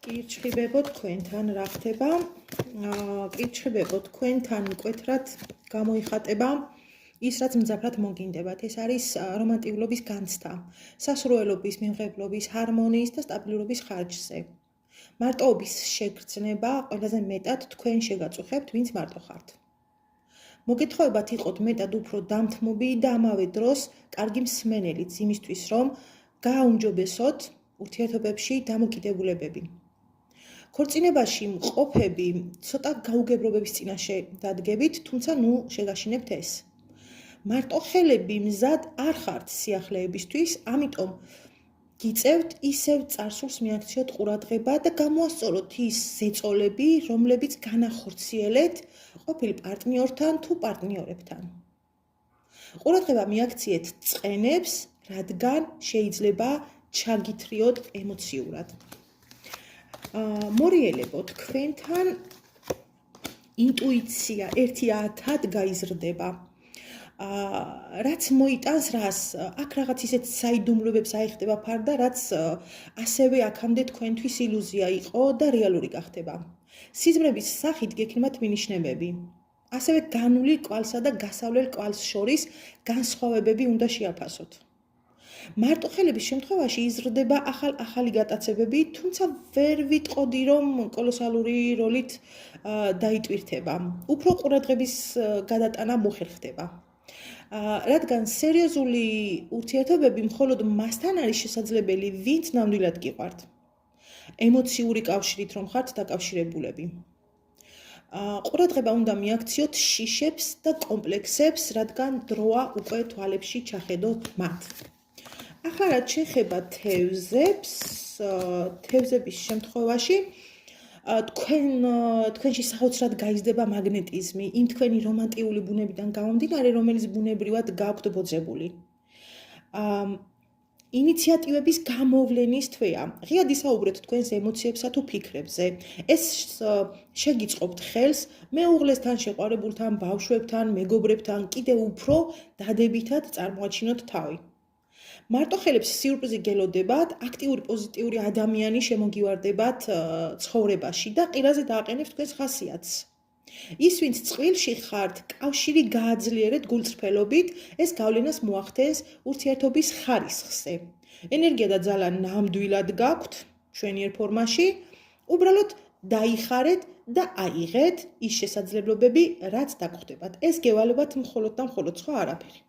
Კირჩხიბებო თქვენთან რა ხდება? კირჩხიბებო თქვენთან მკვეთრად გამოიხატება ის, რაც მძაფრად მოგინდებათ. ეს არის რომანტიულობის განცდა, სასურველობის, მიმღებლობის, ჰარმონიის და სტაბილურობის ხარჯზე. მარტოობის შეგრძნება ყველაზე მეტად თქვენ შეგაწუხებთ, ვინც მარტო ხართ. მოგეთხოვებათ იყოთ მეტად უფრო დამთმობი და ამავე დროს კარგი მსმენელიც იმისთვის, რომ გააუმჯობესოთ ურთიერთობებში დამოკიდებულებები. ქორწინებაში მყოფები ცოტა გაუგებრობების წინაშე დადგებით, თუმცა ნუ შეგაშინებთ ეს. მარტოხელები მზად არ ხართ სიახლეებისთვის, ამიტომ გიწევთ ისევ წარსულს მიაქციოთ ყურადღება და გამოასწოროთ ის ზეწოლები, რომლებიც განახორციელეთ ყოფილ პარტნიორთან თუ პარტნიორებთან. ყურადღება მიაქციეთ წყენებს, რადგან შეიძლება ჩაგითრიოთ ემოციურად. მორიელებო, თქვენთან ინტუიცია 1-10-ად გაიზრდება. რაც მოიტანს რას, აქ რაღაც ისეთ საიდუმლოებებს აიხდება ფარდა, რაც ასევე აქამდე თქვენთვის ილუზია იყო და რეალური გახდება. სიზმრების სახით გექნებათ მინიშნებები. ასევე განული კვალსა და გასავლელ კვალს შორის განსხვავებები უნდა შეაფასოთ. მარტოხელების შემთხვევაში იზრდება ახალი გატაცებები, თუმცა ვერ ვიტყოდი, რომ კოლოსალური როლით დაიტვირთება. უფრო ყურადღების გადატანა მოხერხდება. რადგან სერიოზული ურთიერთობები მხოლოდ მასთან არის შესაძლებელი, ვინც ნამდვილად გიყვართ. ემოციური კავშირით რომ ხართ დაკავშირებულები. ყურადღება უნდა მიაქციოთ შიშებს და კომპლექსებს, რადგან დროა უკვე თვალებში ჩახედოთ მათ. ახლა რაც შეეხება თევზებს, თევზების შემთხვევაში თქვენში საოცრად გაიზრდება მაგნეტიზმი, იმ თქვენი რომანტიული ბუნებიდან გამომდინარე, რომელიც ბუნებრივად გაქვთ ბოძებული. ინიციატივების გამოვლენის თვეა. ღიად ისაუბრეთ თქვენს ემოციებსა თუ ფიქრებზე. ეს შეგიწყობთ ხელს მეუღლესთან, შეყვარებულთან, ბავშვებთან, მეგობრებთან, კიდევ უფრო დადებითად წარმოაჩინოთ თავი. მარტოხელებს სიურპრიზი გელოდებათ, აქტიური პოზიტიური ადამიანი შემოგივარდებათ ცხოვრებაში და ყირაზე დააყენებთ თქვენს ხასიათს. ის, ვინც წყვილში ხართ, კავშირი გააძლიერეთ გულწრფელობით, ეს გავლენას მოახდენს ურთიერთობის ხარისხზე. ენერგია და ძალა ნამდვილად გაქვთ მშვენიერ ფორმაში, უბრალოდ დაიხარეთ და აიღეთ ის შესაძლებლობები, რაც დაგხვდებათ. ეს გევალებათ მხოლოდ და მხოლოდ, სხვა არაფერი.